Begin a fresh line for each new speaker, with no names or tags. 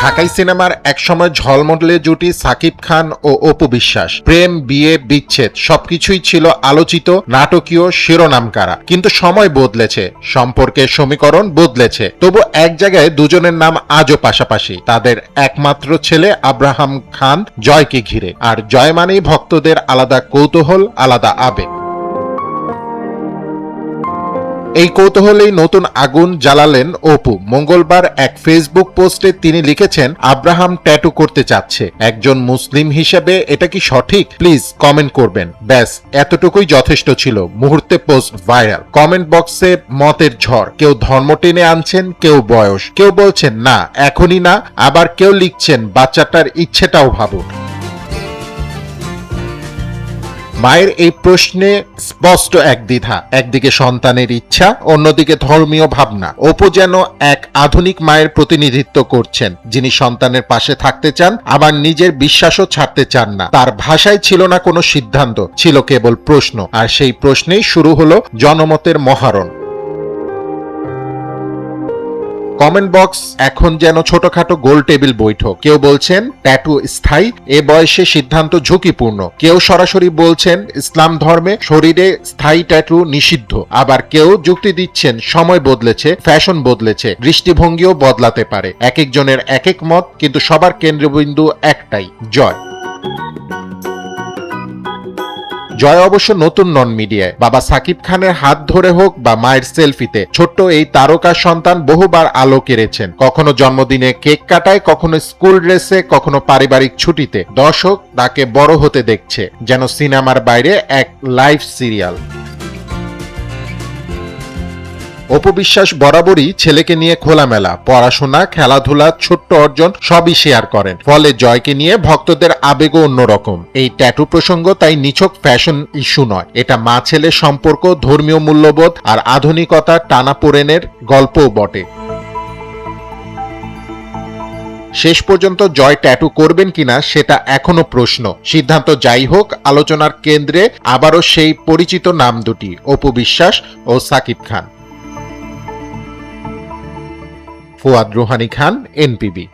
ঢাকাই সিনেমার একসময় ঝলমলে জুটি সাকিব খান ও অপু বিশ্বাস। প্রেম, বিয়ে, বিচ্ছেদ সবকিছুই ছিল আলোচিত, নাটকীয়, শিরোনাম কারা। কিন্তু সময় বদলেছে, সম্পর্কের সমীকরণ বদলেছে, তবু এক জায়গায় দুজনের নাম আজও পাশাপাশি। তাদের একমাত্র ছেলে আব্রাহাম খান জয়কে ঘিরে। আর জয় মানেই ভক্তদের আলাদা কৌতূহল, আলাদা আবেগ। এই কৌতূহলেই নতুন আগুন জ্বালালেন অপু। মঙ্গলবার এক ফেসবুক পোস্টে তিনি লিখেছেন, আব্রাহাম ট্যাটু করতে চাচ্ছে। একজন মুসলিম হিসেবে এটা কি সঠিক? প্লিজ কমেন্ট করবেন। ব্যাস, এতটুকুই যথেষ্ট ছিল। মুহূর্তে পোস্ট ভাইরাল। কমেন্ট বক্সে মতের ঝড়। কেউ ধর্ম টেনে আনছেন, কেউ বয়স, কেউ বলছেন না এখনই না, আবার কেউ লিখছেন বাচ্চাটার ইচ্ছেটাও ভাবুন। মায়ের এই প্রশ্নে স্পষ্ট এক দ্বিধা। একদিকে সন্তানের ইচ্ছা, অন্যদিকে ধর্মীয় ভাবনা। অপু যেন এক আধুনিক মায়ের প্রতিনিধিত্ব করছেন, যিনি সন্তানের পাশে থাকতে চান, আবার নিজের বিশ্বাসও ছাড়তে চান না। তার ভাষায় ছিল না কোনো সিদ্ধান্ত, ছিল কেবল প্রশ্ন। আর সেই প্রশ্নেই শুরু হলো জনমতের মহারণ। কমেন্ট বক্স এখন যেন ছোটখাটো গোল টেবিল বৈঠক। কেউ বলছেন ট্যাটু স্থায়ী, এ বয়সে সিদ্ধান্ত ঝুঁকিপূর্ণ। কেউ সরাসরি বলছেন ইসলাম ধর্মে শরীরে স্থায়ী ট্যাটু নিষিদ্ধ। আবার কেউ যুক্তি দিচ্ছেন সময় বদলেছে, ফ্যাশন বদলেছে, দৃষ্টিভঙ্গিও বদলাতে পারে। এক একজনের এক এক মত, কিন্তু সবার কেন্দ্রবিন্দু একটাই, জয়। জয় অবশ্য নতুন নন মিডিয়ায়। বাবা সাকিব খানের হাত ধরে হোক বা মায়ের সেলফিতে, ছোট্ট এই তারকার সন্তান বহুবার আলো কেড়েছেন। কখনো জন্মদিনে কেক কাটায়, কখনো স্কুল ড্রেসে, কখনো পারিবারিক ছুটিতে। দর্শক তাকে বড় হতে দেখছে, যেন সিনেমার বাইরে এক লাইভ সিরিয়াল। অপু বিশ্বাস বরাবরই ছেলেকে নিয়ে খোলামেলা। পড়াশোনা, খেলাধুলা, ছোট্ট অর্জন সবই শেয়ার করেন। ফলে জয়কে নিয়ে ভক্তদের আবেগও অন্যরকম। এই ট্যাটু প্রসঙ্গ তাই নিছক ফ্যাশন ইস্যু নয়, এটা মা ছেলের সম্পর্ক, ধর্মীয় মূল্যবোধ আর আধুনিকতার টানাপোড়েনের গল্পও বটে। শেষ পর্যন্ত জয় ট্যাটু করবেন কিনা সেটা এখনো প্রশ্ন। সিদ্ধান্ত যাই হোক, আলোচনার কেন্দ্রে আবারও সেই পরিচিত নাম দুটি, অপু বিশ্বাস ও সাকিব খান। ফুয়াদ রুহানি খান, এনপিবি।